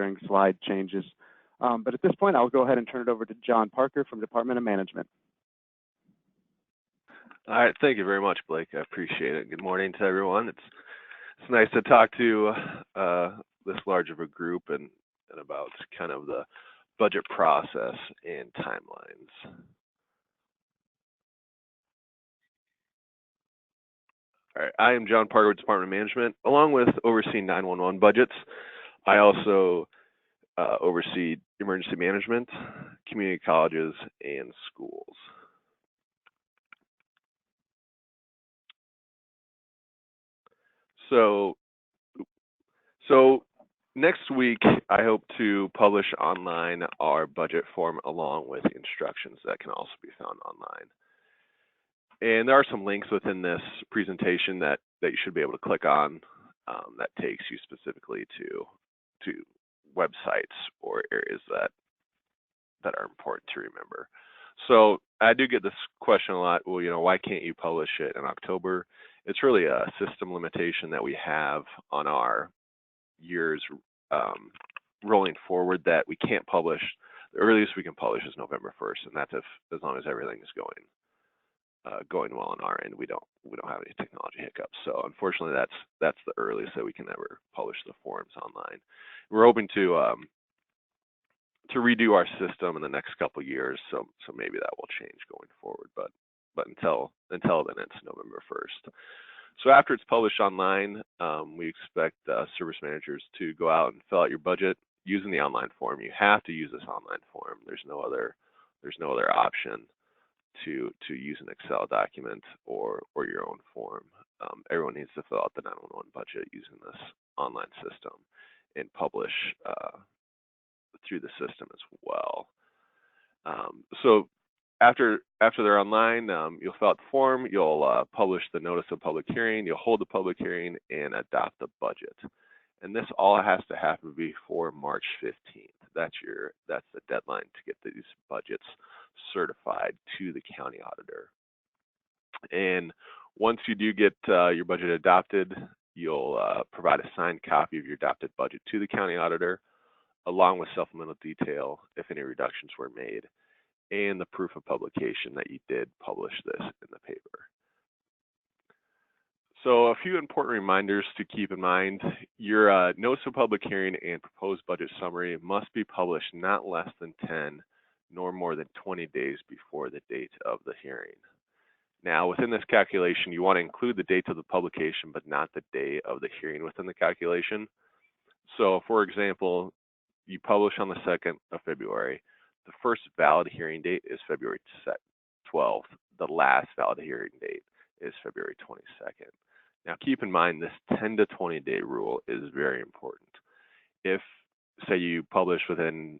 during slide changes. But at this point, I'll go ahead and turn it over to John Parker from Department of Management. All right, thank you very much, Blake. I appreciate it. Good morning to everyone. It's nice to talk to this large of a group and about kind of the budget process and timelines. All right, I am John Parker with Department of Management. Along with overseeing 911 budgets, I also oversee emergency management, community colleges, and schools. So next week, I hope to publish online our budget form along with instructions that can also be found online. And there are some links within this presentation that you should be able to click on that takes you specifically to websites or areas that are important to remember. So I do get this question a lot. Well, why can't you publish it in October? It's really a system limitation that we have on our years rolling forward that we can't publish. The earliest we can publish is November 1st, and that's as long as everything is going well on our end. We don't have any technology hiccups. So unfortunately, that's the earliest that we can ever publish the forms online. We're hoping to redo our system in the next couple of years, so maybe that will change going forward. But until then, it's November 1st. So after it's published online, we expect service managers to go out and fill out your budget using the online form. You have to use this online form. There's no other option to use an Excel document or your own form. Everyone needs to fill out the 911 budget using this online system and publish through the system as well. So after they're online, you'll fill out the form, you'll publish the notice of public hearing, you'll hold the public hearing and adopt the budget. And this all has to happen before March 15th. That's the deadline to get these budgets certified to the county auditor. And once you do get your budget adopted, you'll provide a signed copy of your adopted budget to the county auditor, along with supplemental detail if any reductions were made, and the proof of publication that you did publish this in the paper. So a few important reminders to keep in mind. Your notice of public hearing and proposed budget summary must be published not less than 10 nor more than 20 days before the date of the hearing. Now, within this calculation, you want to include the date of the publication, but not the day of the hearing within the calculation. So, for example, you publish on the 2nd of February. The first valid hearing date is February 12th. The last valid hearing date is February 22nd. Now, keep in mind this 10 to 20 day rule is very important. If, say, you publish and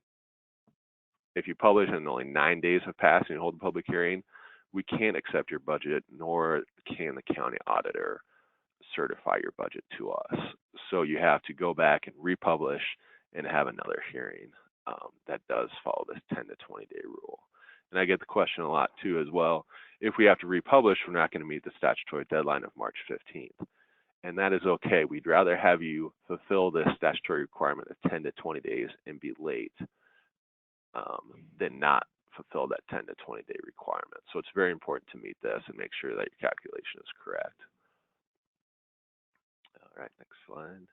only 9 days have passed and you hold a public hearing, we can't accept your budget, nor can the county auditor certify your budget to us. So you have to go back and republish and have another hearing that does follow this 10 to 20 day rule. And I get the question a lot too as well. If we have to republish, we're not going to meet the statutory deadline of March 15th. And that is okay. We'd rather have you fulfill this statutory requirement of 10 to 20 days and be late than not fulfill that 10 to 20 day requirement. So it's very important to meet this and make sure that your calculation is correct. All right, next slide.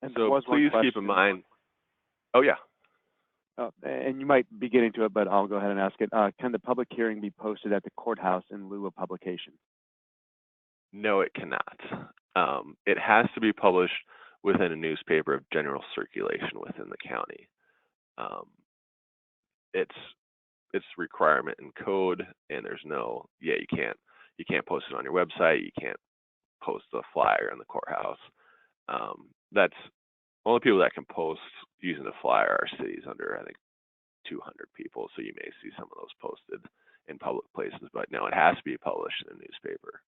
And so please keep in mind. Oh, yeah. And you might be getting to it, but I'll go ahead and ask it. Can the public hearing be posted at the courthouse in lieu of publication? No, it cannot. It has to be published within a newspaper of general circulation within the county. It's requirement in code, and there's you can't post it on your website. You can't post a flyer in the courthouse. That's only people that can post using the flyer are cities under, I think, 200 people. So you may see some of those posted in public places, but no, it has to be published in a newspaper.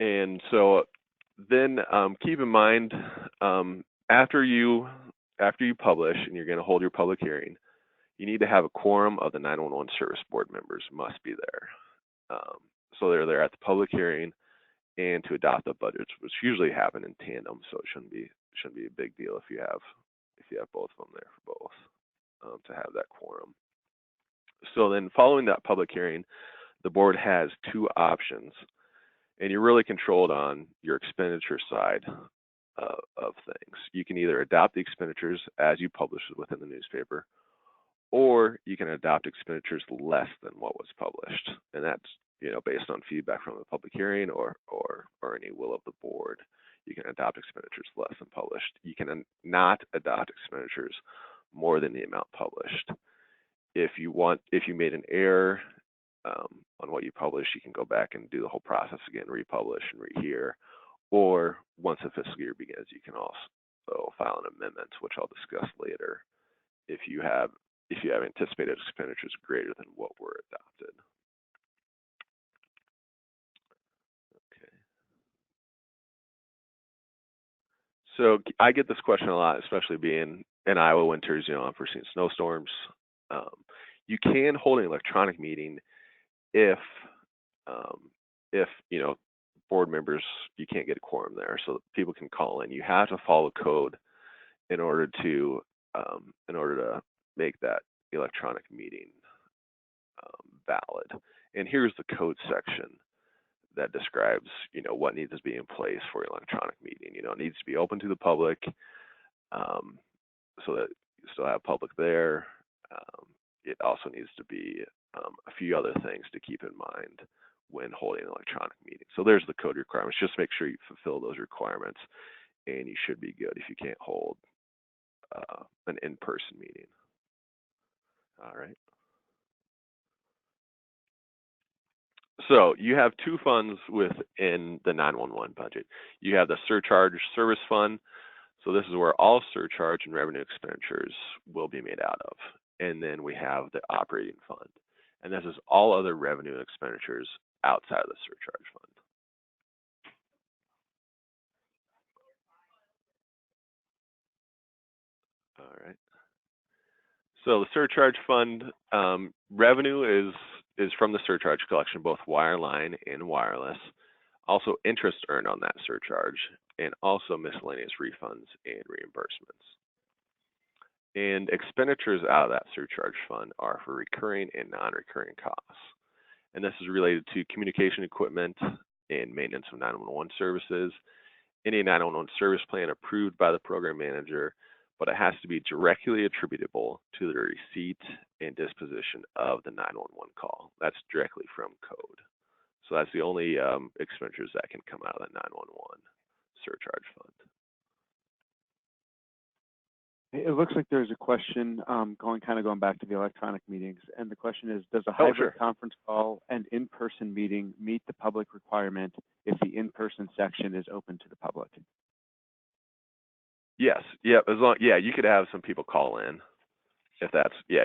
And so then keep in mind, after you publish and you're going to hold your public hearing, you need to have a quorum of the 911 service board members must be there. So they're there at the public hearing and to adopt the budgets, which usually happen in tandem, so it shouldn't be a big deal if you have both of them there for both to have that quorum. So then, following that public hearing, the board has two options, and you're really controlled on your expenditure side of things. You can either adopt the expenditures as you publish it within the newspaper, or you can adopt expenditures less than what was published, and that's based on feedback from the public hearing or any will of the board. You can adopt expenditures less than published. You can not adopt expenditures more than the amount published. If you made an error on what you published, you can go back and do the whole process again, republish and rehear. Or once the fiscal year begins, you can also file an amendment, which I'll discuss later, if you have anticipated expenditures greater than what were adopted. Okay. So I get this question a lot, especially being in Iowa winters, unforeseen snowstorms. You can hold an electronic meeting if board members, you can't get a quorum there, so people can call in. You have to follow code in order to make that electronic meeting valid. And here's the code section that describes what needs to be in place for an electronic meeting. It needs to be open to the public, so that you still have public there. It also needs to be a few other things to keep in mind when holding an electronic meeting. So there's the code requirements. Just make sure you fulfill those requirements, and you should be good if you can't hold an in-person meeting. All right. So you have two funds within the 911 budget. You have the surcharge service fund. So this is where all surcharge and revenue expenditures will be made out of. And then we have the operating fund. And this is all other revenue and expenditures outside of the surcharge fund. All right. So the surcharge fund revenue is from the surcharge collection, both wireline and wireless. Also interest earned on that surcharge, and also miscellaneous refunds and reimbursements. And expenditures out of that surcharge fund are for recurring and non-recurring costs. And this is related to communication equipment and maintenance of 911 services, any 911 service plan approved by the program manager, but it has to be directly attributable to the receipt and disposition of the 911 call. That's directly from code. So that's the only expenditures that can come out of the 911 surcharge fund. It looks like there's a question going back to the electronic meetings, and the question is, does a hybrid conference call and in-person meeting meet the public requirement if the in-person section is open to the public? Yes. Yeah. You could have some people call in if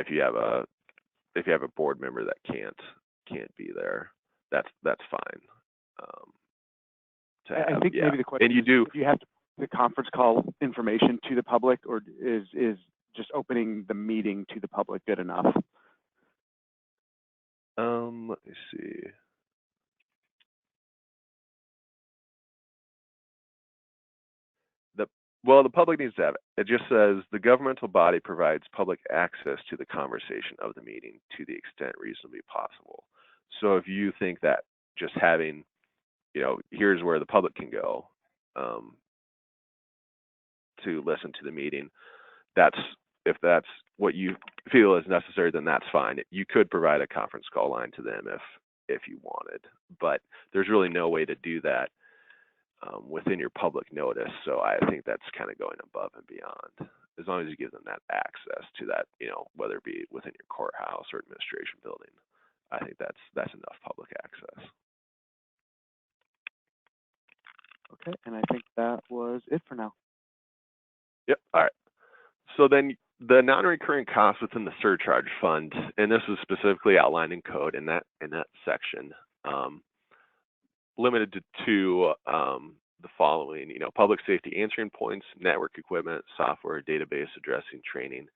you have a board member that can't be there. That's fine. I think maybe the question is, do you have the conference call information to the public, or is just opening the meeting to the public good enough? Let me see. The public needs to have it. It just says the governmental body provides public access to the conversation of the meeting to the extent reasonably possible. So if you think that just having, here's where the public can go to listen to the meeting, if that's what you feel is necessary, then that's fine. You could provide a conference call line to them if you wanted, but there's really no way to do that within your public notice. So I think that's kind of going above and beyond. As long as you give them that access to that, whether it be within your courthouse or administration building, I think that's enough public access. Okay, and I think that was it for now. Yep. All right. So then the non-recurring costs within the surcharge fund, and this is specifically outlined in code in that section, limited to the following: public safety answering points, network equipment, software, database addressing, training,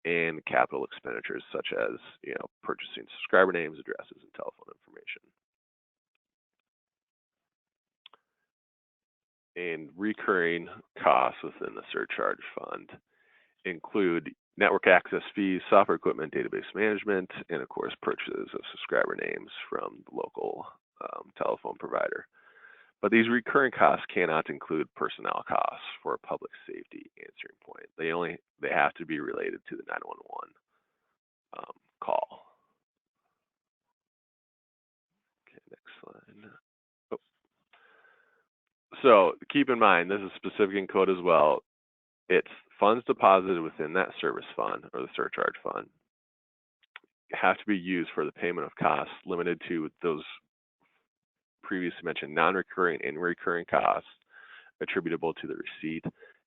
and capital expenditures such as purchasing subscriber names, addresses, and telephone information. And recurring costs within the surcharge fund include network access fees, software equipment, database management, and of course purchases of subscriber names from the local telephone provider. But these recurring costs cannot include personnel costs for a public safety answering point. They have to be related to the 911 call. Okay, next slide. Oh. So keep in mind, this is specific in code as well. It's funds deposited within that service fund or the surcharge fund have to be used for the payment of costs limited to those previously mentioned non-recurring and recurring costs attributable to the receipt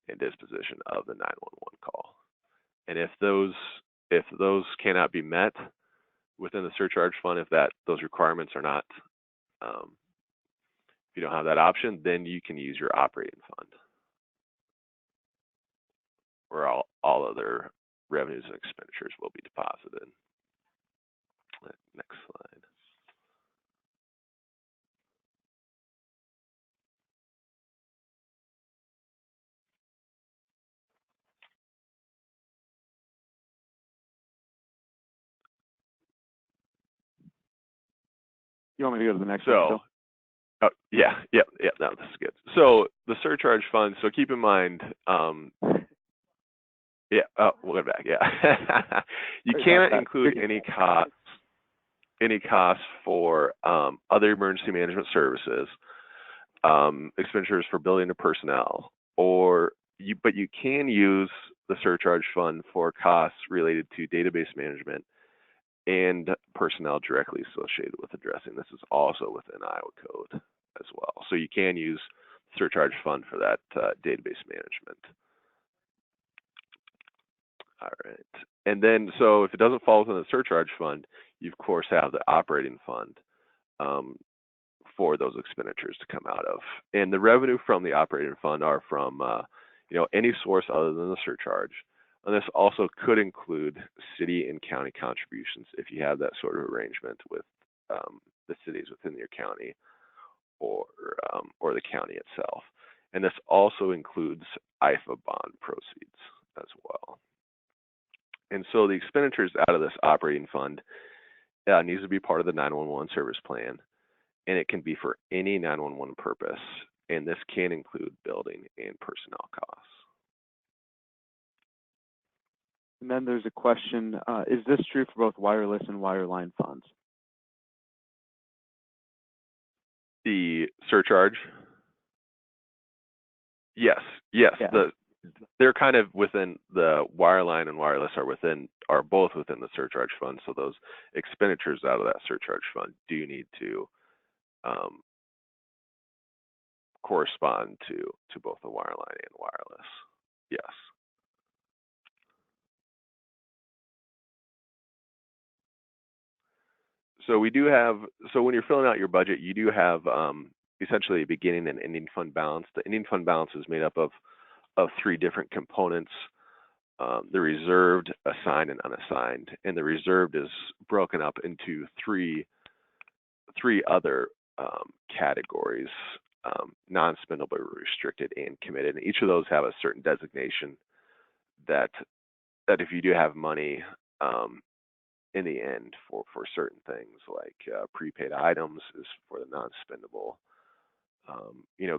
and disposition of the 911 call. And if those cannot be met within the surcharge fund, if those requirements are not, if you don't have that option, then you can use your operating fund, where all other revenues and expenditures will be deposited. Next slide. You want me to go to the next one? Oh, yeah, no, this is good. So the surcharge fund, so keep in mind, we'll go back, yeah. You cannot include any costs for other emergency management services, expenditures for building and personnel, but you can use the surcharge fund for costs related to database management and personnel directly associated with addressing. This is also within Iowa code as well. So you can use surcharge fund for that database management. All right. And then, so if it doesn't fall within the surcharge fund, you of course have the operating fund for those expenditures to come out of. And the revenue from the operating fund are from any source other than the surcharge. And this also could include city and county contributions if you have that sort of arrangement with the cities within your county or the county itself. And this also includes IFA bond proceeds as well. And so the expenditures out of this operating fund needs to be part of the 911 service plan, and it can be for any 911 purpose, and this can include building and personnel costs. And then there's a question, is this true for both wireless and wireline funds? The surcharge? Yes. Yeah. They're kind of within the wireline and wireless are both within the surcharge fund. So those expenditures out of that surcharge fund do need to correspond to both the wireline and wireless. Yes. So we do have, so when you're filling out your budget, you do have essentially a beginning and ending fund balance. The ending fund balance is made up of three different components: the reserved, assigned, and unassigned. And the reserved is broken up into three other categories: non-spendable, restricted, and committed. And each of those have a certain designation that if you do have money in the end for certain things, like prepaid items is for the non-spendable.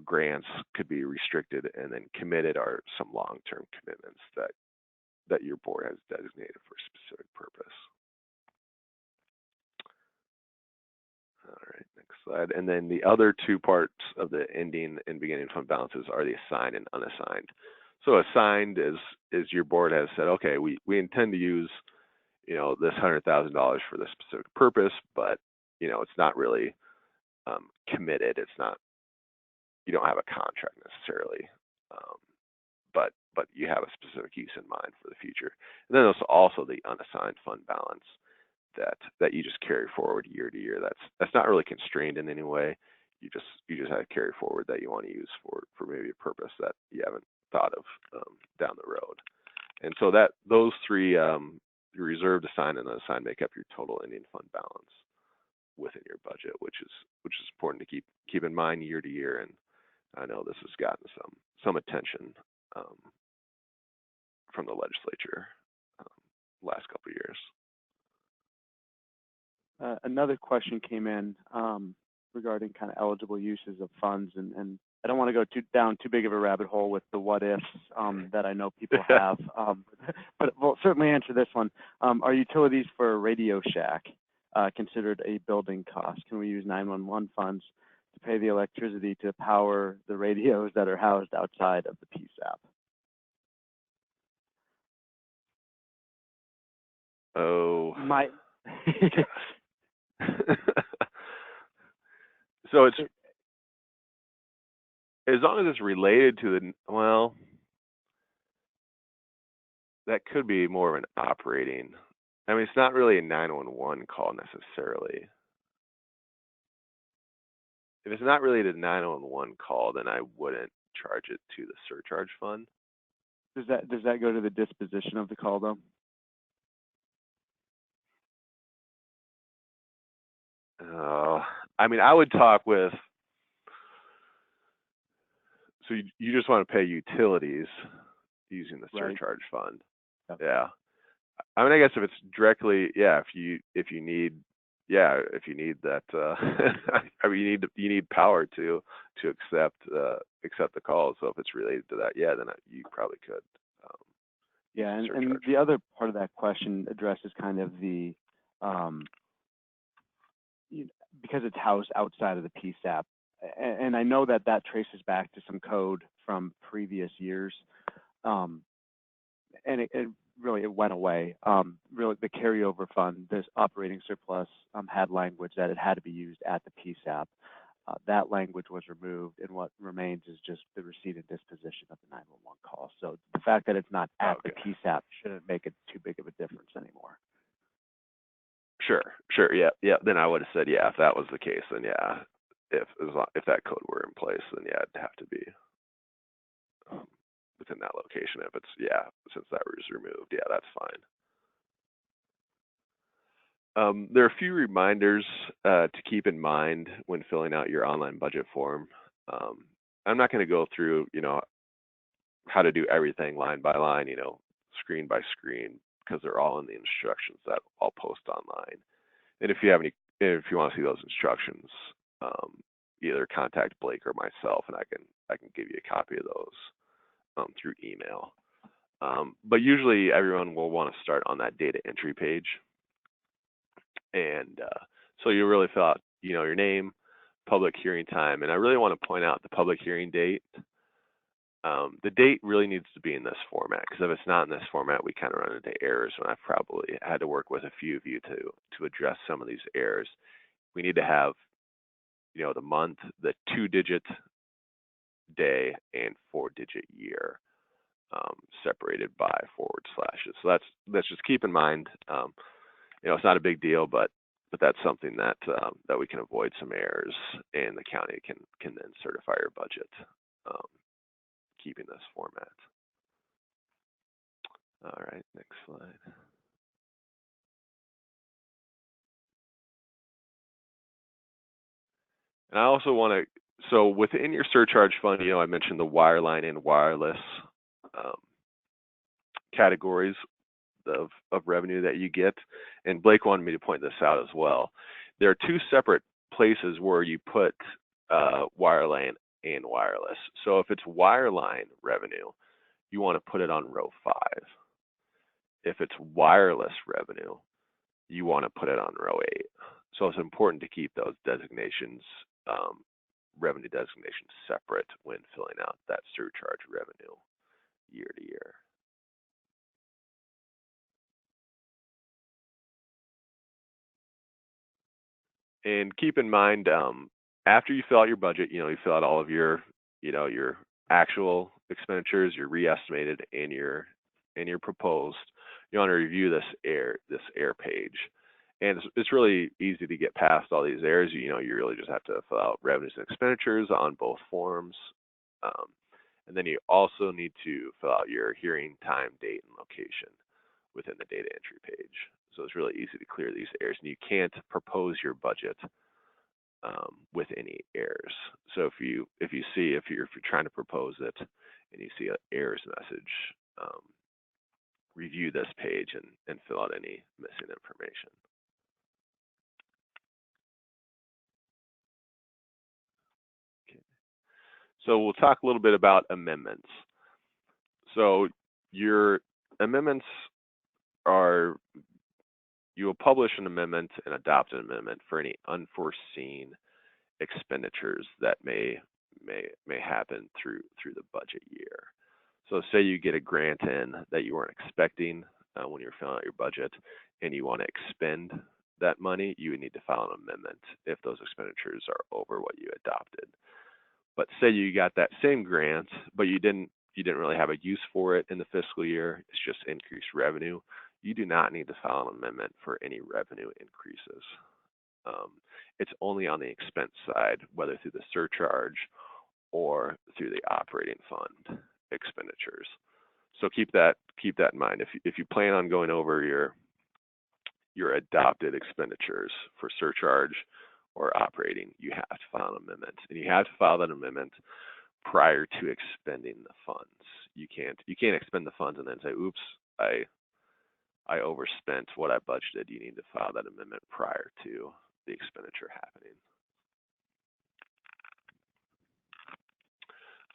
Grants could be restricted, and then committed are some long-term commitments that your board has designated for a specific purpose. All right, next slide. And then the other two parts of the ending and beginning fund balances are the assigned and unassigned. So assigned is your board has said, okay, we intend to use this $100,000 for this specific purpose, but it's not really committed. It's not, you don't have a contract necessarily, but you have a specific use in mind for the future. And then there's also the unassigned fund balance that you just carry forward year to year. That's not really constrained in any way. You just have to carry forward that you want to use for maybe a purpose that you haven't thought of down the road. And so that those three, reserved, assigned, and unassigned, make up your total ending fund balance within your budget, which is important to keep in mind year to year. And I know this has gotten some attention from the legislature last couple of years. Another question came in regarding kind of eligible uses of funds, and I don't want to go down too big of a rabbit hole with the what ifs that I know people have, but we'll certainly answer this one. Are utilities for a Radio Shack considered a building cost? Can we use 911 funds to pay the electricity to power the radios that are housed outside of the PSAP? Oh. So it's as long as it's related to that could be more of an operating. I mean, it's not really a 911 call necessarily. If it's not really a 911 call, then I wouldn't charge it to the surcharge fund. Does that go to the disposition of the call though? I mean, I would talk with. So you just want to pay utilities using the surcharge fund. Yep. Yeah. I mean, I guess if it's directly, if you need that, I mean, you need power to accept the call. So if it's related to that, then you probably could. And the other part of that question addresses kind of the because it's housed outside of the PSAP, and I know that traces back to some code from previous years, and it really went away. Really, the carryover fund, this operating surplus, had language that it had to be used at the PSAP. That language was removed, and what remains is just the receipt and disposition of the 911 call. So the fact that it's not at the PSAP shouldn't make it too big of a difference anymore. Sure, yeah. Then I would have said, if that was the case, then if that code were in place, then it'd have to be within that location. If it's since that was removed, that's fine. There are a few reminders to keep in mind when filling out your online budget form. I'm not going to go through, how to do everything line by line, screen by screen, because they're all in the instructions that I'll post online. And if you want to see those instructions, either contact Blake or myself, and I can give you a copy of those through email. But usually everyone will want to start on that data entry page. And so you really fill out, your name, public hearing time, and I really want to point out the public hearing date. The date really needs to be in this format, because if it's not in this format, we kind of run into errors, and I've probably had to work with a few of you to address some of these errors. We need to have, the month, the 2-digit day, and 4-digit year separated by forward slashes. So that's just keep in mind. It's not a big deal, but that's something that we can avoid some errors, and the county can then certify your budget. Keeping this format. All right, next slide. And I also want to, so within your surcharge fund, I mentioned the wireline and wireless categories of revenue that you get, and Blake wanted me to point this out as well. There are two separate places where you put wireline and wireless. So if it's wireline revenue, you want to put it on row 5. If it's wireless revenue, you want to put it on row 8. So it's important to keep those designations, revenue designations, separate when filling out that surcharge revenue year to year. And keep in mind, after you fill out your budget, you fill out all of your, your actual expenditures, your re-estimated, and your proposed. You want to review this error page, and it's really easy to get past all these errors. You really just have to fill out revenues and expenditures on both forms, and then you also need to fill out your hearing time, date, and location within the data entry page. So it's really easy to clear these errors, and you can't propose your budget with any errors. So if you're trying to propose it and you see an errors message, review this page and fill out any missing information. Okay. So we'll talk a little bit about amendments. So your amendments are, you will publish an amendment and adopt an amendment for any unforeseen expenditures that may happen through the budget year. So say you get a grant in that you weren't expecting when you're filling out your budget, and you want to expend that money, you would need to file an amendment if those expenditures are over what you adopted. But say you got that same grant, but you didn't really have a use for it in the fiscal year, it's just increased revenue, you do not need to file an amendment for any revenue increases. It's only on the expense side, whether through the surcharge or through the operating fund expenditures. So keep that in mind. If you plan on going over your adopted expenditures for surcharge or operating, you have to file an amendment, and you have to file that amendment prior to expending the funds. You can't expend the funds and then say, "Oops, I overspent what I budgeted." You need to file that amendment prior to the expenditure happening.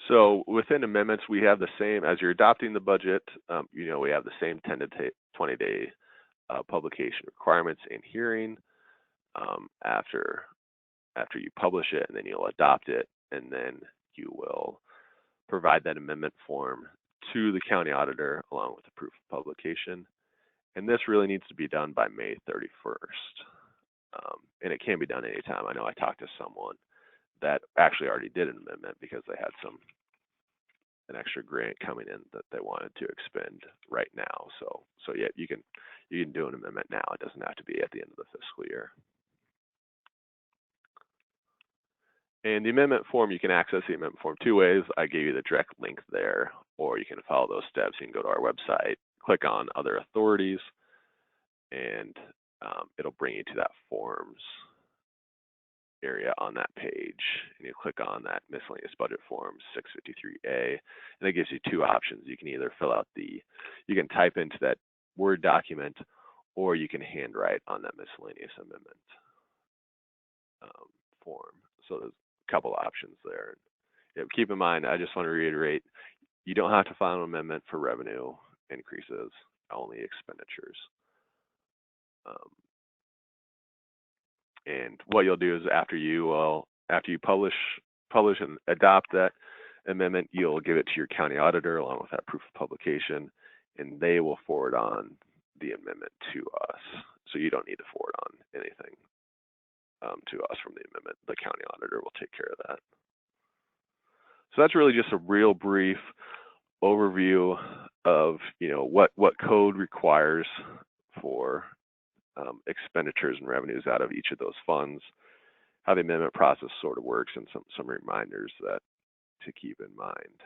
So within amendments, we have the same, as you're adopting the budget, we have the same 10 to 20 day publication requirements and hearing after you publish it, and then you'll adopt it, and then you will provide that amendment form to the county auditor along with the proof of publication. And this really needs to be done by May 31st. And it can be done anytime. I know I talked to someone that actually already did an amendment because they had an extra grant coming in that they wanted to expend right now. So yeah, you can do an amendment now. It doesn't have to be at the end of the fiscal year. And the amendment form, you can access the amendment form two ways. I gave you the direct link there, or you can follow those steps. You can go to our website, click on Other Authorities, and it'll bring you to that forms area on that page, and you click on that miscellaneous budget form 653A, and it gives you two options. You can either you can type into that Word document, or you can handwrite on that miscellaneous amendment form. So there's a couple options there. Keep in mind, I just want to reiterate, you don't have to file an amendment for revenue increases, only expenditures. And what you'll do is after you publish and adopt that amendment, you'll give it to your county auditor along with that proof of publication, and they will forward on the amendment to us. So you don't need to forward on anything to us from the amendment. The county auditor will take care of that. So that's really just a real brief overview of what code requires for expenditures and revenues out of each of those funds, how the amendment process sort of works, and some reminders to keep in mind.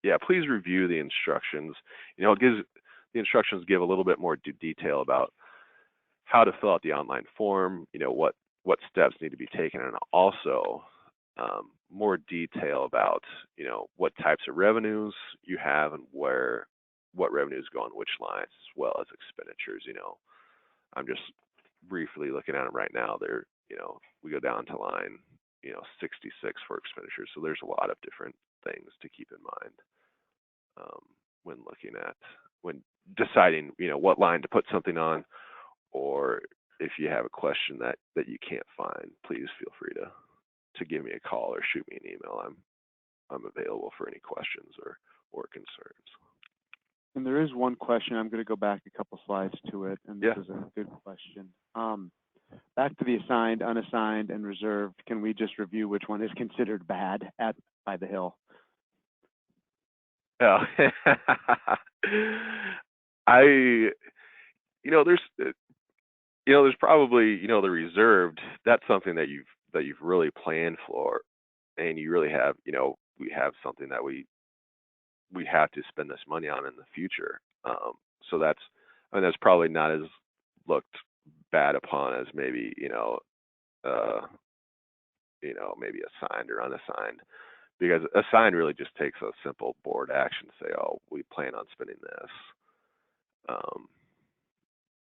Yeah, please review the instructions. The instructions give a little bit more detail about how to fill out the online form, what steps need to be taken, and also more detail about what types of revenues you have and what revenues go on which lines, as well as expenditures. I'm just briefly looking at them right now. We go down to line 66 for expenditures. So there's a lot of different things to keep in mind when deciding what line to put something on, or if you have a question that you can't find, please feel free to give me a call or shoot me an email. I'm available for any questions or concerns. And there is one question. I'm going to go back a couple slides to it, and this is a good question. Back to the assigned, unassigned, and reserved. Can we just review which one is considered bad by the Hill? Oh, there's probably the reserved. That's something that you've really planned for, and you really have we have something that we have to spend this money on in the future. So that's probably not as looked bad upon as maybe you know, maybe assigned or unassigned, because assigned really just takes a simple board action to say, oh, we plan on spending this.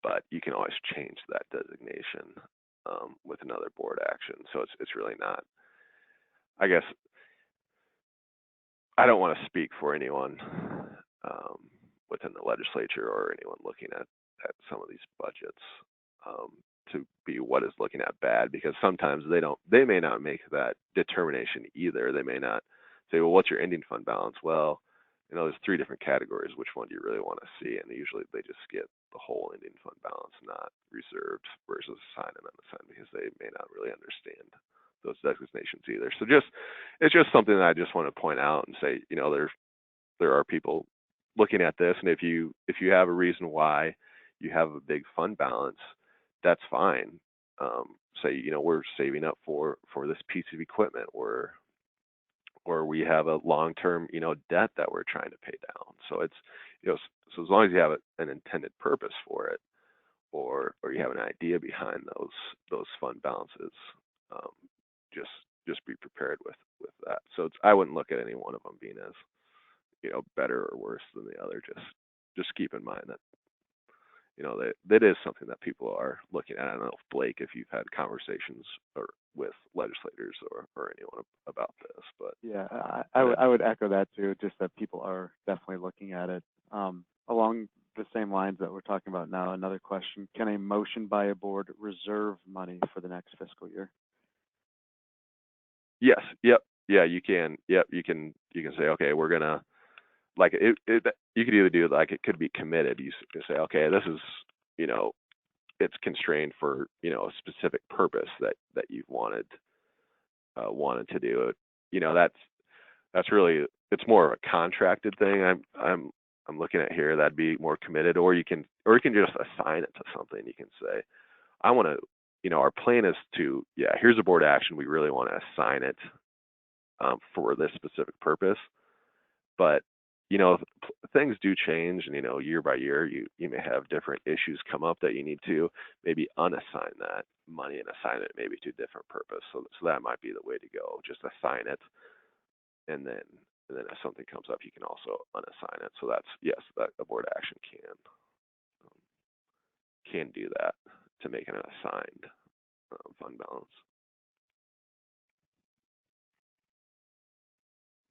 But you can always change that designation with another board action. So it's really not, I guess, I don't want to speak for anyone within the legislature or anyone looking at some of these budgets to be what is looking at bad, because sometimes they may not make that determination either. They may not say, well, what's your ending fund balance? Well, you know, there's 3 different categories. Which one do you really want to see? And usually they just get the whole ending fund balance, not reserved versus assigned and unassigned, because they may not really understand those designations either. So it's just something that I just want to point out and say, you know, there are people looking at this, and if you have a reason why you have a big fund balance, that's fine. Say, you know, we're saving up for this piece of equipment, or we have a long-term, you know, debt that we're trying to pay down. So it's, you know, so as long as you have an intended purpose for it, or you have an idea behind those fund balances, just be prepared with that. So I wouldn't look at any one of them being as, you know, better or worse than the other. Just keep in mind that, you know, that is something that people are looking at. I don't know if Blake, if you've had conversations with legislators or anyone about this, but yeah, I would echo that too. Just that people are definitely looking at it along the same lines that we're talking about now. Another question: can a motion by a board reserve money for the next fiscal year? Yes. Yep. Yeah, you can. Yep. You can say, okay, we're gonna, like it you could either do it like it could be committed. You say, okay, this is, you know, it's constrained for, you know, a specific purpose that you've wanted to do it. You know, that's really, it's more of a contracted thing. I'm looking at here. That'd be more committed, or you can just assign it to something. You can say, I want to, you know, our plan is to, yeah, here's a board action. We really want to assign it for this specific purpose. But, you know, things do change, and, you know, year by year, you may have different issues come up that you need to maybe unassign that money and assign it maybe to a different purpose. So that might be the way to go. Just assign it, and then if something comes up, you can also unassign it. So that's, yes, that a board action can do that to make an assigned fund balance.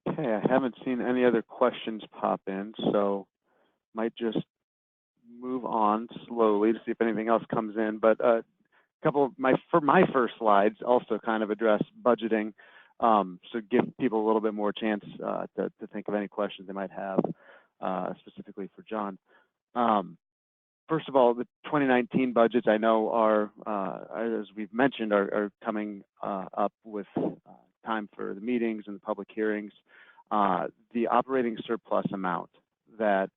Okay, I haven't seen any other questions pop in, so might just move on slowly to see if anything else comes in. But a couple of my first slides also kind of address budgeting, so give people a little bit more chance to think of any questions they might have, specifically for John. First of all, the 2019 budgets I know are, as we've mentioned, are coming up with time for the meetings and the public hearings. The operating surplus amount that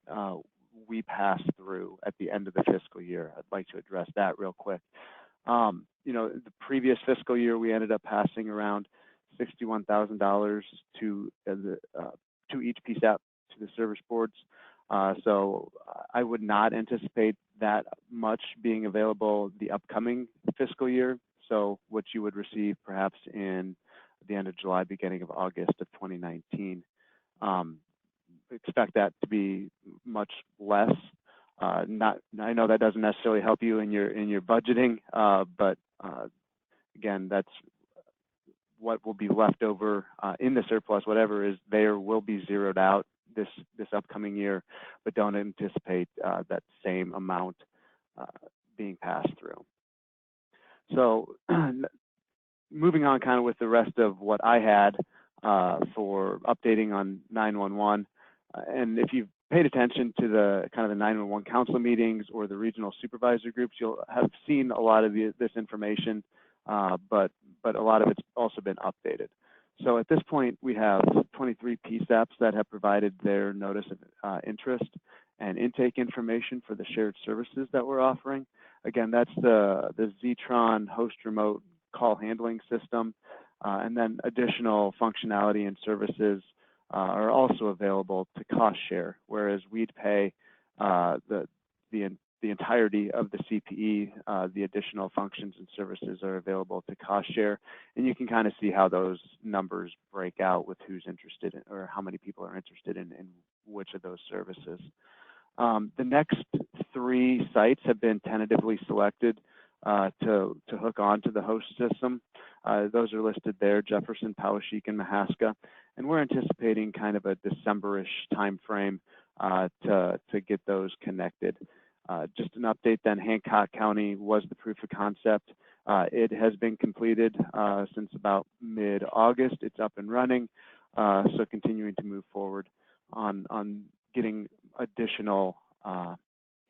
we pass through at the end of the fiscal year, I'd like to address that real quick. You know, the previous fiscal year, we ended up passing around $61,000 to each PSAP, to the service boards. So I would not anticipate that much being available the upcoming fiscal year. So what you would receive perhaps in the end of July, beginning of August of 2019. Expect that to be much less. I know that doesn't necessarily help you in your budgeting, but again, that's what will be left over in the surplus. Whatever is there will be zeroed out this upcoming year, but don't anticipate that same amount being passed through. So moving on kind of with the rest of what I had for updating on 911, and if you've paid attention to the kind of the 911 council meetings or the regional supervisor groups, you'll have seen a lot of this information, but a lot of it's also been updated. So at this point, we have 23 PSAPs that have provided their notice of interest and intake information for the shared services that we're offering. Again, that's the Zetron host remote call handling system, and then additional functionality and services are also available to cost share, whereas we'd pay the the entirety of the CPE, the additional functions and services are available to cost share, and you can kind of see how those numbers break out with who's interested in, or how many people are interested in which of those services. The next 3 sites have been tentatively selected to hook on to the host system. Those are listed there: Jefferson, Poweshiek, and Mahaska, and we're anticipating kind of a December-ish timeframe to get those connected. Just an update then, Hancock County was the proof of concept. It has been completed since about mid-August. It's up and running, so continuing to move forward on getting additional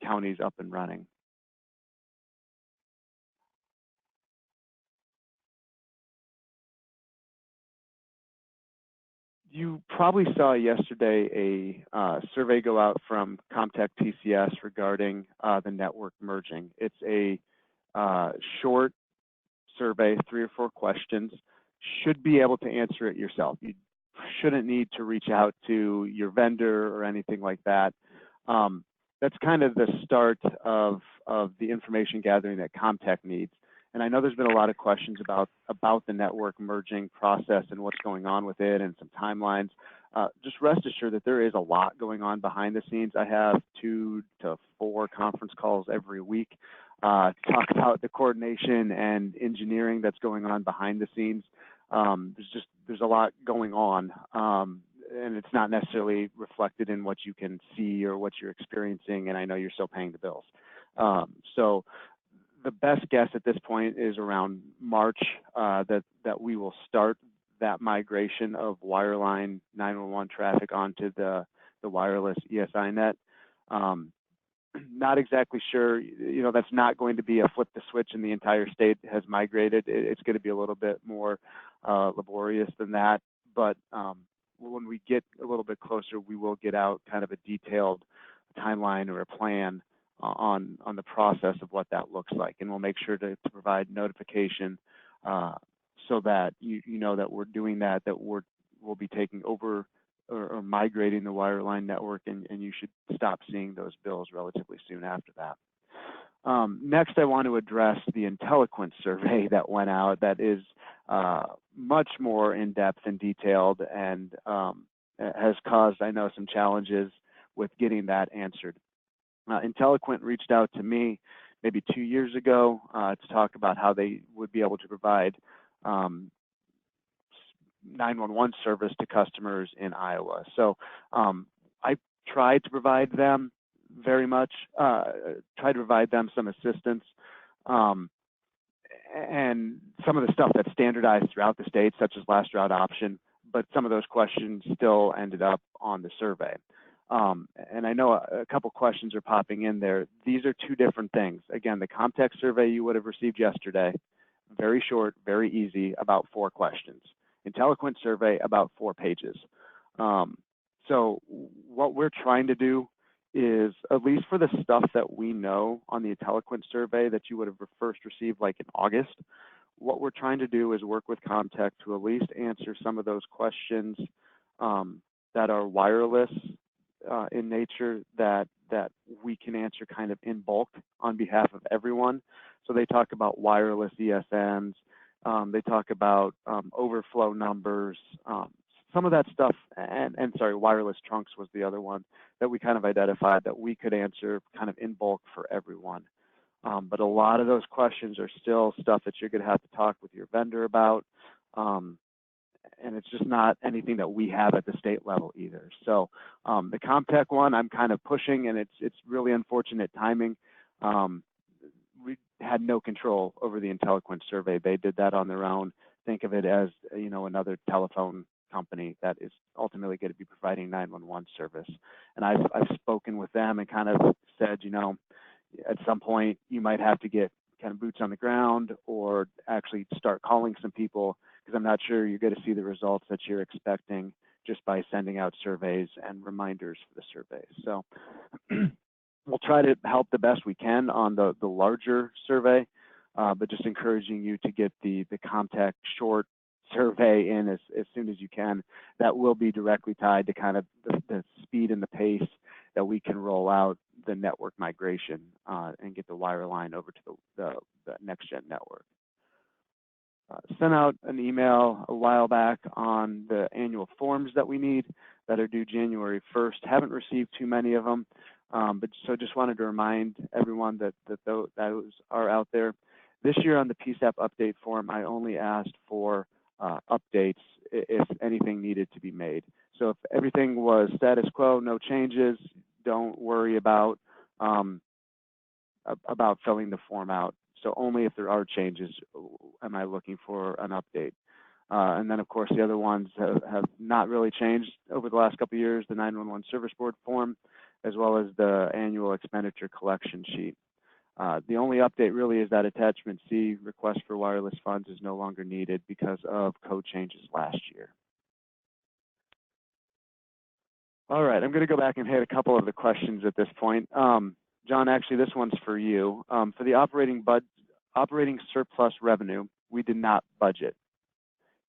counties up and running. You probably saw yesterday a survey go out from Comtech TCS regarding the network merging. It's a short survey, 3 or 4 questions. Should be able to answer it yourself. You shouldn't need to reach out to your vendor or anything like that. That's kind of the start of the information gathering that Comtech needs. And I know there's been a lot of questions about the network merging process and what's going on with it and some timelines. Just rest assured that there is a lot going on behind the scenes. I have 2 to 4 conference calls every week to talk about the coordination and engineering that's going on behind the scenes. There's a lot going on, and it's not necessarily reflected in what you can see or what you're experiencing, and I know you're still paying the bills. So the best guess at this point is around March that we will start that migration of wireline 911 traffic onto the wireless ESI net. Not exactly sure, that's not going to be a flip the switch and the entire state has migrated. It's going to be a little bit more laborious than that, but when we get a little bit closer, we will get out kind of a detailed timeline or a plan on the process of what that looks like, and we'll make sure to provide notification so that you know that we're doing that we'll be taking over or migrating the wireline network, and you should stop seeing those bills relatively soon after that. Next, I want to address the Inteliquent survey that went out that is much more in-depth and detailed, and has caused, I know, some challenges with getting that answered. Inteliquent reached out to me maybe 2 years ago to talk about how they would be able to provide 911 service to customers in Iowa. So I tried to provide them some assistance, and some of the stuff that's standardized throughout the state, such as last route option, but some of those questions still ended up on the survey. And I know a couple questions are popping in there. These are 2 different things. Again, the Comtech survey you would have received yesterday, very short, very easy, about 4 questions. Inteliquent survey, about 4 pages. So what we're trying to do is, at least for the stuff that we know on the Inteliquent survey that you would have first received like in August, what we're trying to do is work with Comtech to at least answer some of those questions that are wireless in nature that we can answer kind of in bulk on behalf of everyone. So they talk about wireless ESNs, they talk about overflow numbers, some of that stuff, and sorry, wireless trunks was the other one that we kind of identified that we could answer kind of in bulk for everyone. But a lot of those questions are still stuff that you're going to have to talk with your vendor about. And it's just not anything that we have at the state level either. So the Comtech one, I'm kind of pushing, and it's really unfortunate timing. We had no control over the Inteliquent survey. They did that on their own. Think of it as, another telephone company that is ultimately going to be providing 911 service. And I've spoken with them and kind of said, at some point you might have to get kind of boots on the ground or actually start calling some people, because I'm not sure you're going to see the results that you're expecting just by sending out surveys and reminders for the surveys. So we'll try to help the best we can on the larger survey, but just encouraging you to get the Comtech short survey in as soon as you can. That will be directly tied to kind of the speed and the pace that we can roll out the network migration and get the wireline over to the next-gen network. Sent out an email a while back on the annual forms that we need that are due January 1st. Haven't received too many of them, but so just wanted to remind everyone that those are out there. This year on the PSAP update form, I only asked for updates if anything needed to be made. So if everything was status quo, no changes, don't worry about filling the form out. So only if there are changes am I looking for an update. And then, of course, the other ones have not really changed over the last couple of years, the 911 Service Board form, as well as the annual expenditure collection sheet. The only update really is that attachment C, request for wireless funds, is no longer needed because of code changes last year. All right, I'm going to go back and hit a couple of the questions at this point. John, actually, this one's for you. For the operating surplus revenue, we did not budget.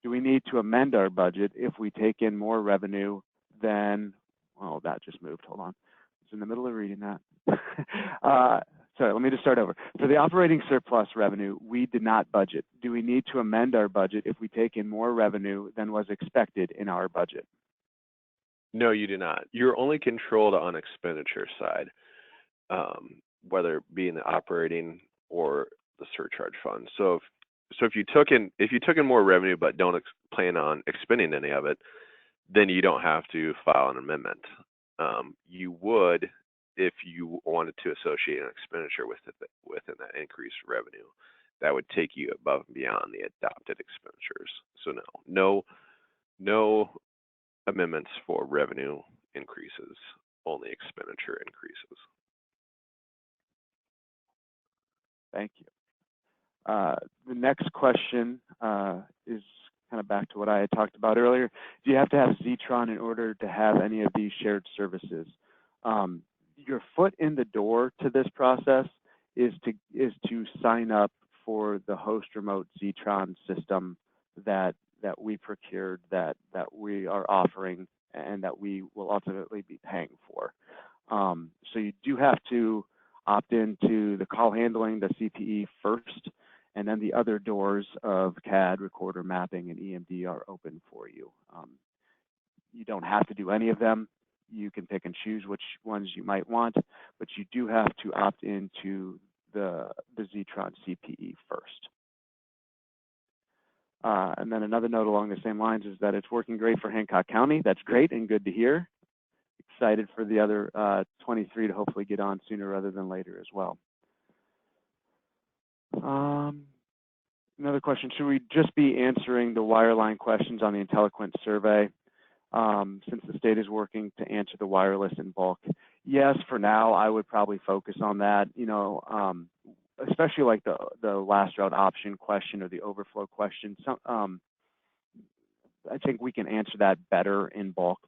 Do we need to amend our budget if we take in more revenue than, oh, that just moved, hold on. I was in the middle of reading that. Sorry, let me just start over. For the operating surplus revenue, we did not budget. Do we need to amend our budget if we take in more revenue than was expected in our budget? No, you do not. You're only controlled on expenditure side, whether it be in the operating or the surcharge fund. So if you took in more revenue but don't plan on expending any of it, then you don't have to file an amendment. You would if you wanted to associate an expenditure within that increased revenue. That would take you above and beyond the adopted expenditures. So no amendments for revenue increases, only expenditure increases. Thank you. The next question is kind of back to what I had talked about earlier. Do you have to have Zetron in order to have any of these shared services? Your foot in the door to this process is to sign up for the host remote Zetron system that we procured, that we are offering, and that we will ultimately be paying for. So you do have to opt into the call handling, the CPE first, and then the other doors of CAD, recorder mapping, and EMD are open for you. You don't have to do any of them. You can pick and choose which ones you might want, but you do have to opt into the Zetron CPE first. And then another note along the same lines is that it's working great for Hancock County. That's great and good to hear. Excited for the other 23 to hopefully get on sooner rather than later as well. Another question, should we just be answering the wireline questions on the IntelliQuint survey since the state is working to answer the wireless in bulk? Yes, for now, I would probably focus on that, especially like the last route option question or the overflow question. I think we can answer that better in bulk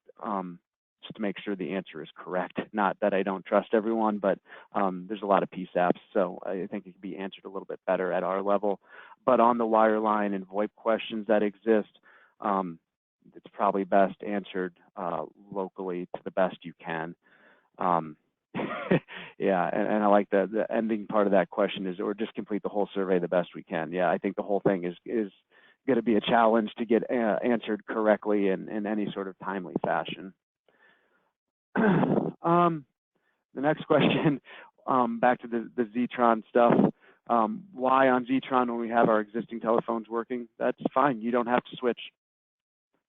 just to make sure the answer is correct. Not that I don't trust everyone, but there's a lot of PSAPs, so I think it can be answered a little bit better at our level. But on the wireline and VoIP questions that exist, it's probably best answered locally to the best you can. Yeah, and I like the ending part of that question is, or just complete the whole survey the best we can. Yeah, I think the whole thing is going to be a challenge to get answered correctly in any sort of timely fashion. The next question, back to the Zetron stuff. Why on Zetron when we have our existing telephones working? That's fine. You don't have to switch.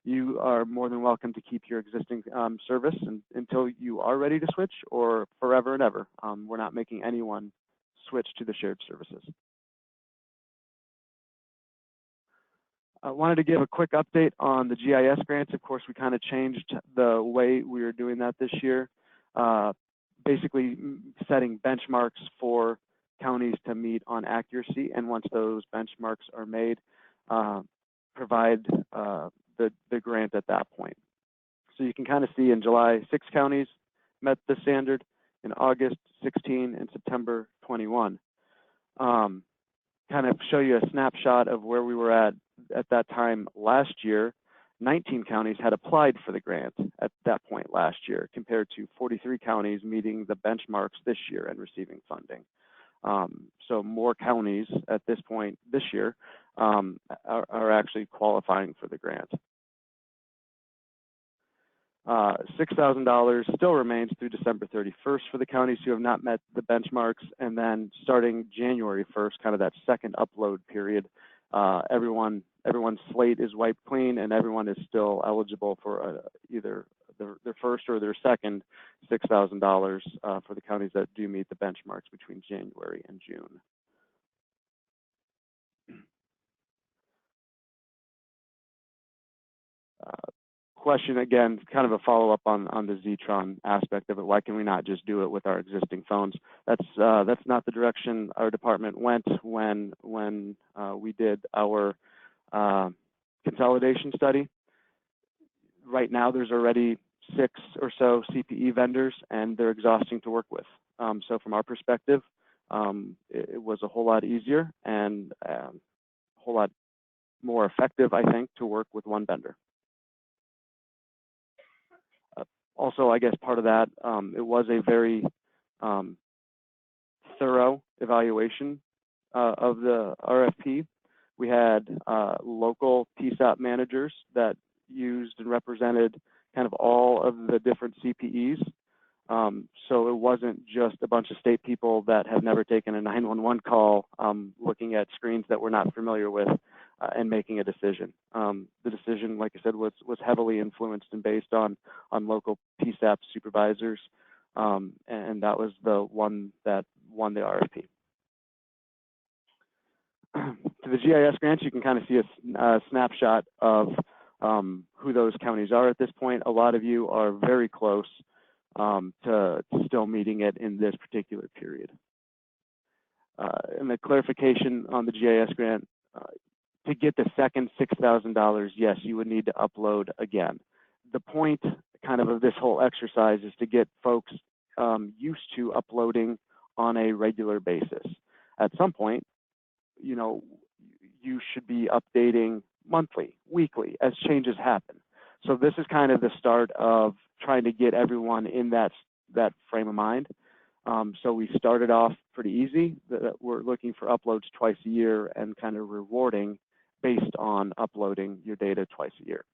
You are more than welcome to keep your existing service until you are ready to switch, or forever and ever. We're not making anyone switch to the shared services. I wanted to give a quick update on the GIS grants. Of course, we kind of changed the way we are doing that this year, basically setting benchmarks for counties to meet on accuracy, and once those benchmarks are made, provide the grant at that point. So you can kind of see in July, 6 counties met the standard, in August 16, and September 21. Kind of show you a snapshot of where we were at that time last year, 19 counties had applied for the grant at that point last year, compared to 43 counties meeting the benchmarks this year and receiving funding. So more counties at this point this year are actually qualifying for the grant. $6,000 still remains through December 31st for the counties who have not met the benchmarks, and then starting January 1st, kind of that second upload period, everyone's slate is wiped clean, and everyone is still eligible for either their first or their second $6,000 for the counties that do meet the benchmarks between January and June. Question again, kind of a follow-up on the Zetron aspect of it. Why can we not just do it with our existing phones? That's not the direction our department went when we did our consolidation study. Right now, there's already 6 or so CPE vendors, and they're exhausting to work with. So from our perspective, it was a whole lot easier and a whole lot more effective, I think, to work with one vendor. Also, I guess part of that, it was a very thorough evaluation of the RFP. We had local PSAP managers that used and represented kind of all of the different CPEs. So it wasn't just a bunch of state people that have never taken a 911 call looking at screens that we're not familiar with and making a decision. The decision, like I said, was heavily influenced and based on local PSAP supervisors, and that was the one that won the RFP. To the GIS grants, you can kind of see a snapshot of who those counties are at this point. A lot of you are very close to still meeting it in this particular period. And the clarification on the GIS grant, to get the second $6,000, yes, you would need to upload again. The point kind of this whole exercise is to get folks used to uploading on a regular basis. At some point, you know, you should be updating monthly, weekly, as changes happen. So this is kind of the start of trying to get everyone in that frame of mind. So we started off pretty easy. We're looking for uploads twice a year and kind of rewarding based on uploading your data twice a year.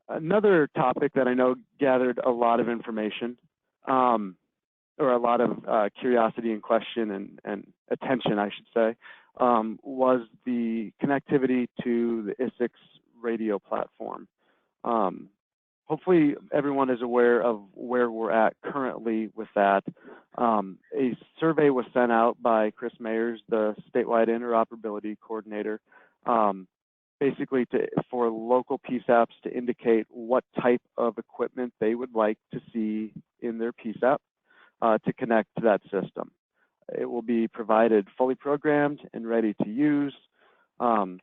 Another topic that I know gathered a lot of information, or a lot of curiosity and question and attention, I should say, was the connectivity to the ISIX radio platform. Hopefully everyone is aware of where we're at currently with that. A survey was sent out by Chris Mayers, the statewide interoperability coordinator, basically for local PSAPs to indicate what type of equipment they would like to see in their PSAP to connect to that system. It will be provided fully programmed and ready to use. And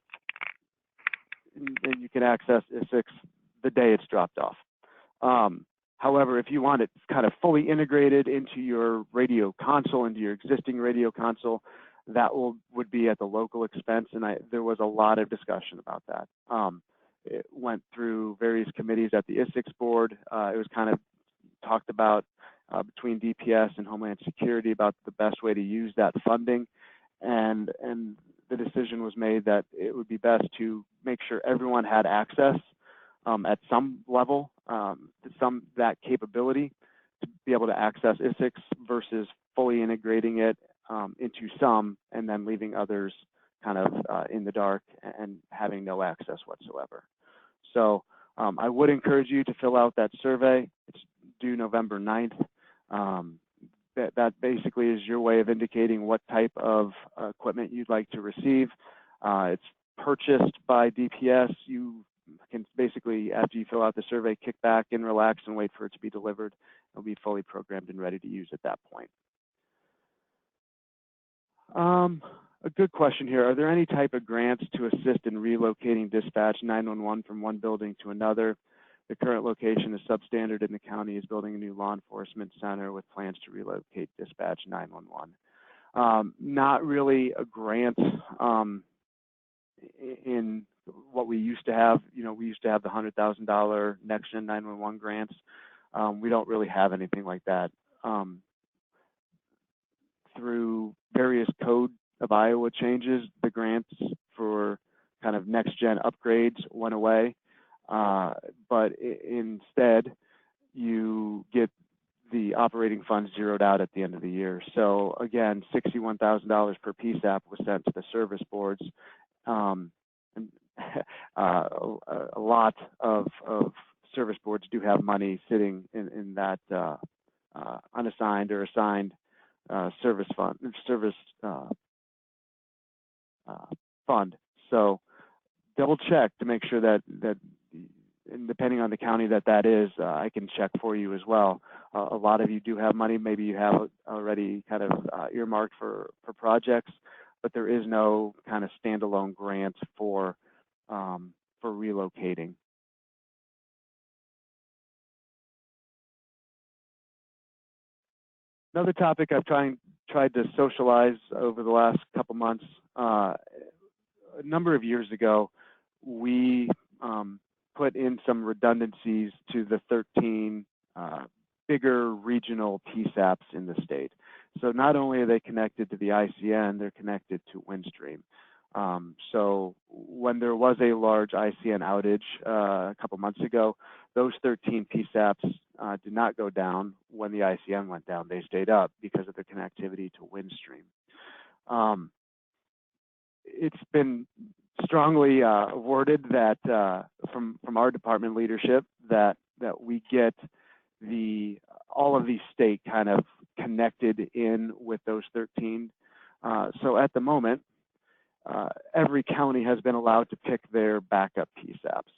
you can access ISIX the day it's dropped off. However, if you want it kind of fully integrated into your radio console, into your existing radio console, that would be at the local expense, and there was a lot of discussion about that. It went through various committees at the ISIX board. It was kind of talked about between DPS and Homeland Security about the best way to use that funding, and the decision was made that it would be best to make sure everyone had access at some level to that capability to be able to access ISIX versus fully integrating it into some and then leaving others kind of in the dark and having no access whatsoever. So I would encourage you to fill out that survey. It's due November 9th. That basically is your way of indicating what type of equipment you'd like to receive. It's purchased by DPS. You can basically, after you fill out the survey, kick back and relax and wait for it to be delivered. It'll be fully programmed and ready to use at that point. A good question here. Are there any type of grants to assist in relocating dispatch 911 from one building to another? The current location is substandard and the county is building a new law enforcement center with plans to relocate dispatch 911. Not really a grant in what we used to have. You know, we used to have the $100,000 Next Gen 911 grants. We don't really have anything like that. Through various Code of Iowa changes, the grants for kind of next gen upgrades went away, but instead you get the operating funds zeroed out at the end of the year. So again, $61,000 per PSAP was sent to the service boards. And a lot of service boards do have money sitting in that unassigned or assigned service fund. So double check to make sure that and depending on the county that is, I can check for you as well. A lot of you do have money. Maybe you have already kind of earmarked for projects, but there is no kind of standalone grant for relocating. Another topic I've tried to socialize over the last couple months. A number of years ago, we put in some redundancies to the 13 bigger regional PSAPs in the state. So not only are they connected to the ICN, they're connected to Windstream. So when there was a large ICN outage a couple months ago, those 13 PSAPs did not go down when the ICN went down. They stayed up because of the connectivity to Windstream. It's been strongly worded that from our department leadership that we get all of the state kind of connected in with those 13. So at the moment, every county has been allowed to pick their backup PSAPs.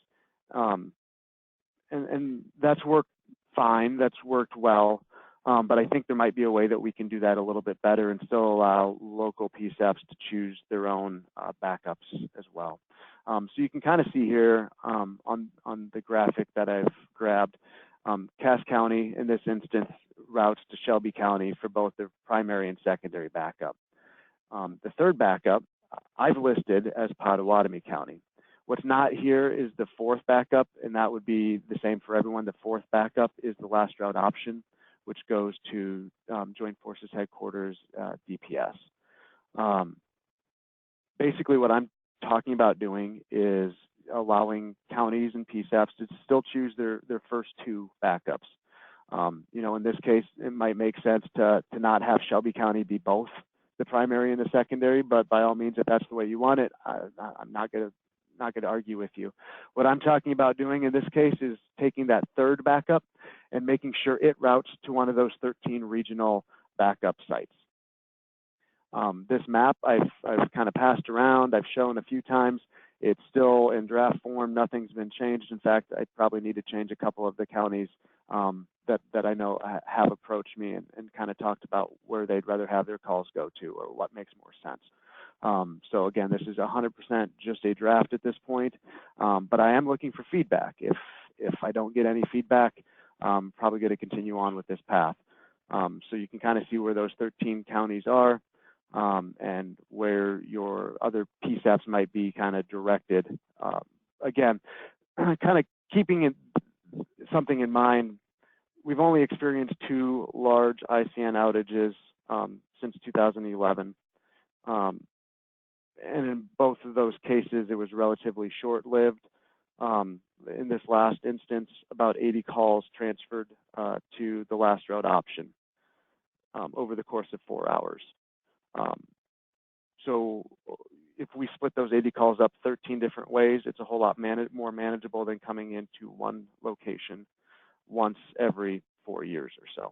And that's worked fine, that's worked well, but I think there might be a way that we can do that a little bit better and still allow local PSAPs to choose their own backups as well. So you can kind of see here on the graphic that I've grabbed, Cass County in this instance routes to Shelby County for both their primary and secondary backup. The third backup I've listed as Pottawatomie County. What's not here is the fourth backup, and that would be the same for everyone. The fourth backup is the last route option, which goes to Joint Forces Headquarters, DPS. Basically, what I'm talking about doing is allowing counties and PSAPs to still choose their first two backups. You know, in this case, it might make sense to not have Shelby County be both the primary and the secondary, but by all means, if that's the way you want it, I'm not going to argue with you. What I'm talking about doing in this case is taking that third backup and making sure it routes to one of those 13 regional backup sites. This map I've kind of passed around, I've shown a few times. It's still in draft form, nothing's been changed. In fact, I probably need to change a couple of the counties that I know have approached me and kind of talked about where they'd rather have their calls go to or what makes more sense. So again, this is 100% just a draft at this point, but I am looking for feedback. If I don't get any feedback, I'm probably going to continue on with this path. So you can kind of see where those 13 counties are and where your other PSAPs might be kind of directed. Again, kind of keeping something in mind, we've only experienced 2 large ICN outages since 2011. And in both of those cases, it was relatively short-lived. In this last instance, about 80 calls transferred to the last route option over the course of 4 hours. So if we split those 80 calls up 13 different ways, it's a whole lot more manageable than coming into one location once every 4 years or so.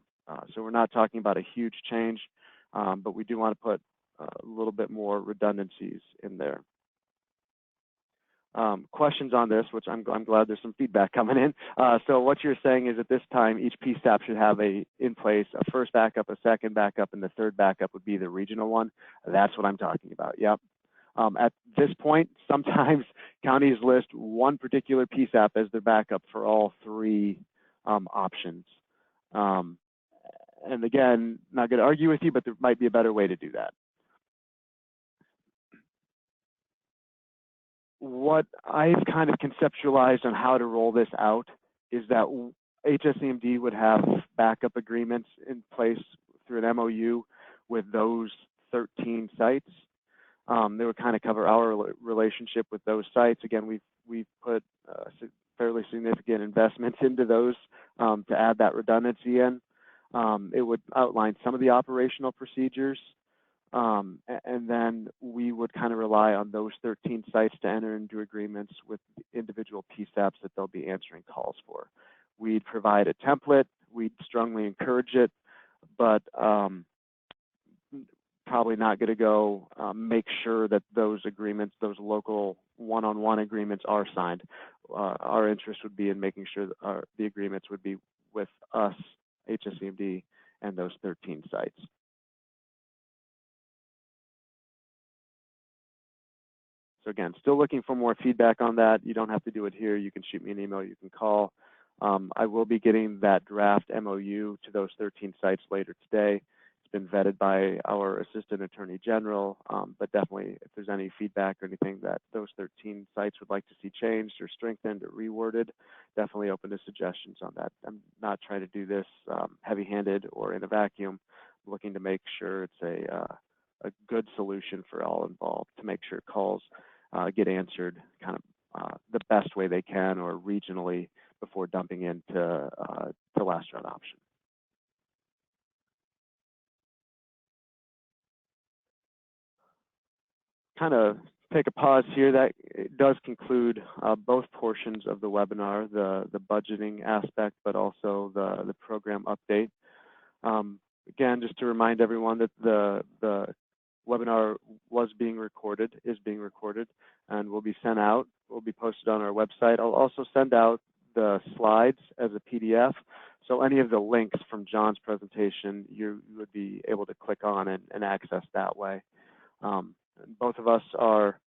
So we're not talking about a huge change, but we do want to put a little bit more redundancies in there. Questions on this, which I'm glad there's some feedback coming in. So what you're saying is at this time, each PSAP should have in place a first backup, a second backup, and the third backup would be the regional one. That's what I'm talking about, yep. At this point, sometimes counties list one particular PSAP as their backup for all 3 options. And again, not going to argue with you, but there might be a better way to do that. What I've kind of conceptualized on how to roll this out is that HSCMD would have backup agreements in place through an MOU with those 13 sites. They would kind of cover our relationship with those sites. Again, we've put fairly significant investments into those to add that redundancy in. It would outline some of the operational procedures, and then we would kind of rely on those 13 sites to enter into agreements with individual PSAPs that they'll be answering calls for. We'd provide a template. We'd strongly encourage it, but probably not going to go make sure that those agreements, those local one-on-one agreements are signed. Our interest would be in making sure that the agreements would be with us, HSCMD, and those 13 sites. So again, still looking for more feedback on that. You don't have to do it here. You can shoot me an email. You can call. I will be getting that draft MOU to those 13 sites later today. It's been vetted by our Assistant Attorney General, but definitely if there's any feedback or anything that those 13 sites would like to see changed or strengthened or reworded, definitely open to suggestions on that. I'm not trying to do this heavy-handed or in a vacuum. I'm looking to make sure it's a good solution for all involved, to make sure calls get answered kind of the best way they can or regionally before dumping into the last round option. Kind of take a pause here. That does conclude both portions of the webinar, the budgeting aspect, but also the program update. Again, just to remind everyone that the webinar is being recorded, and will be sent out, will be posted on our website. I'll also send out the slides as a PDF. So any of the links from John's presentation, you would be able to click on and access that way. Both of us are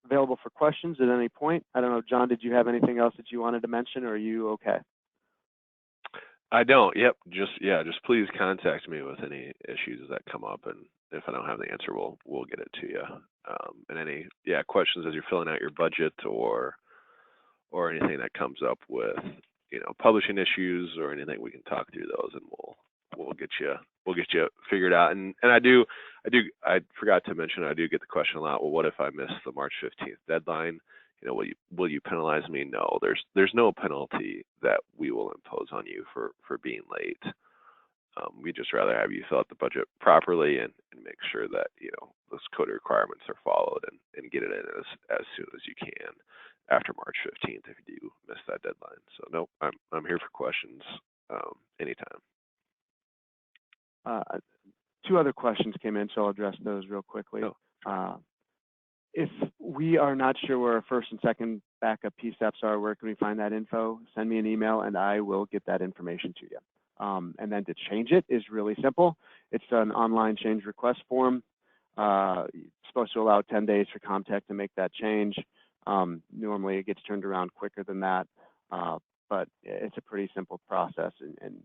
available for questions at any point. I don't know, John, did you have anything else that you wanted to mention, or are you okay? I don't. Yep. Just please contact me with any issues that come up, and if I don't have the answer, we'll get it to you. And any questions as you're filling out your budget or anything that comes up with publishing issues or anything, we can talk through those, and we'll get you figured out. And I forgot to mention, I do get the question a lot. Well, what if I miss the March 15th deadline? Will you penalize me? No, there's no penalty that we will impose on you for being late. We'd just rather have you fill out the budget properly and make sure that those code requirements are followed and get it in as soon as you can after March 15th if you do miss that deadline. So no, I'm here for questions anytime. Two other questions came in, so I'll address those real quickly. If we are not sure where our first and second backup PSAPs are, where can we find that info? Send me an email and I will get that information to you. And then to change it is really simple. It's an online change request form. It's supposed to allow 10 days for Comtech to make that change. Normally it gets turned around quicker than that, but it's a pretty simple process. And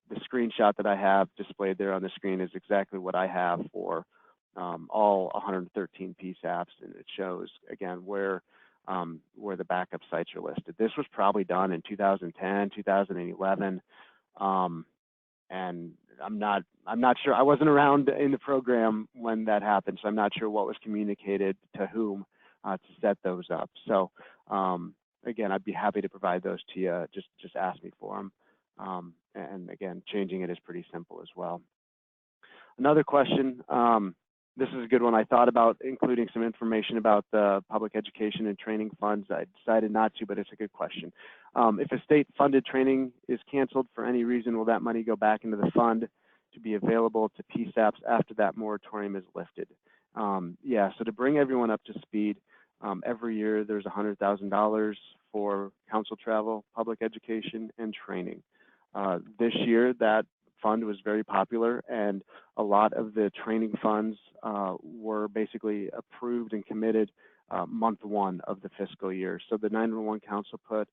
the screenshot that I have displayed there on the screen is exactly what I have for all 113 PSAPs, and it shows again where the backup sites are listed. This was probably done in 2010, 2011, and I'm not sure. I wasn't around in the program when that happened, so I'm not sure what was communicated to whom to set those up. So again, I'd be happy to provide those to you. Just ask me for them. And again, changing it is pretty simple as well. Another question. This is a good one. I thought about including some information about the public education and training funds. I decided not to, but it's a good question. If a state-funded training is canceled for any reason, will that money go back into the fund to be available to PSAPs after that moratorium is lifted? Yeah, so to bring everyone up to speed, every year there's $100,000 for council travel, public education, and training. This year, that fund was very popular, and a lot of the training funds were basically approved and committed month one of the fiscal year. So the 911 Council put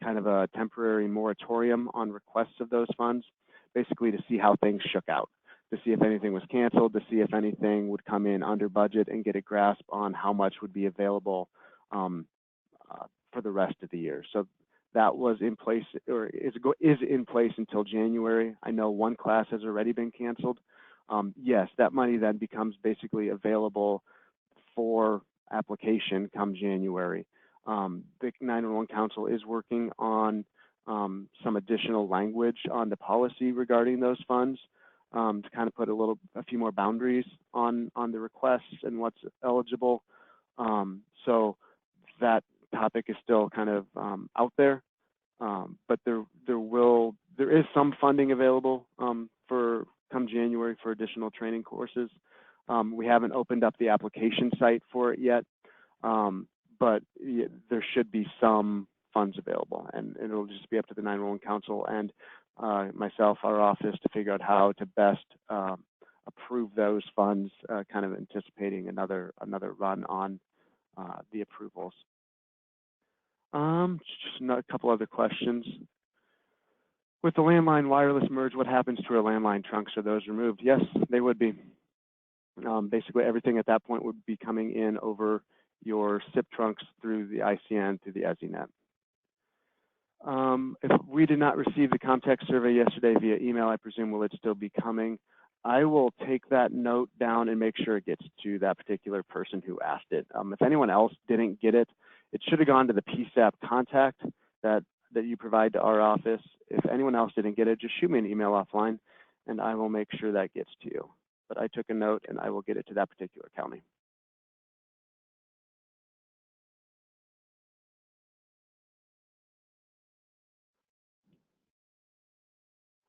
kind of a temporary moratorium on requests of those funds. basically to see how things shook out, to see if anything was canceled, to see if anything would come in under budget and get a grasp on how much would be available for the rest of the year. So that was in place, or is in place until January. I know one class has already been canceled. Yes, that money then becomes basically available for application come January. The 911 Council is working on some additional language on the policy regarding those funds to kind of put a few more boundaries on the requests and what's eligible. So that topic is still kind of out there, but there is some funding available for come January for additional training courses. We haven't opened up the application site for it yet, but there should be some funds available, and it'll just be up to the 911 Council and myself, our office, to figure out how to best approve those funds, kind of anticipating another run on the approvals. Just a couple other questions. With the landline wireless merge, what happens to our landline trunks? Are those removed? Yes, they would be. Basically, everything at that point would be coming in over your SIP trunks through the ICN, through the EZNet. If we did not receive the Comtech survey yesterday via email, I presume will it still be coming? I will take that note down and make sure it gets to that particular person who asked it. If anyone else didn't get it, it should have gone to the PSAP contact that you provide to our office. If anyone else didn't get it, just shoot me an email offline and I will make sure that gets to you. But I took a note and I will get it to that particular county.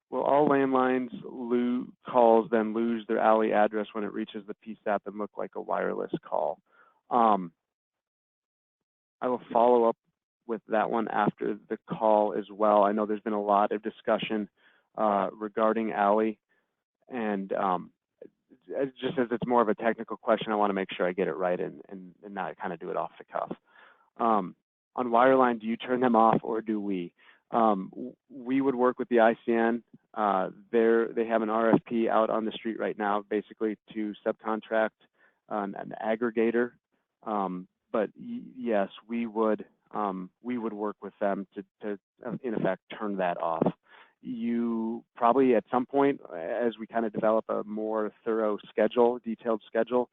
Will all landlines calls then lose their alley address when it reaches the PSAP and look like a wireless call? I will follow up with that one after the call as well. I know there's been a lot of discussion regarding alley, and just as it's more of a technical question, I want to make sure I get it right and not kind of do it off the cuff. On wireline, do you turn them off or do we? We would work with the ICN. They have an RFP out on the street right now, basically to subcontract an aggregator. But yes, we would work with them to in effect turn that off. You probably at some point, as we kind of develop a more thorough schedule, detailed schedule,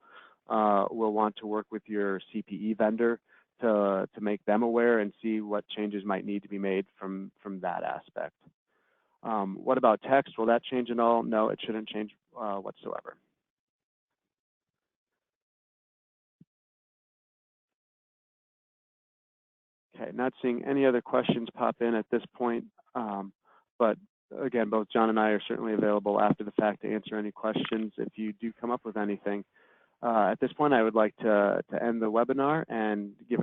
will want to work with your CPE vendor to make them aware and see what changes might need to be made from that aspect. What about text? Will that change at all? No, it shouldn't change whatsoever. Okay, not seeing any other questions pop in at this point, but again, both John and I are certainly available after the fact to answer any questions if you do come up with anything. At this point, I would like to end the webinar and give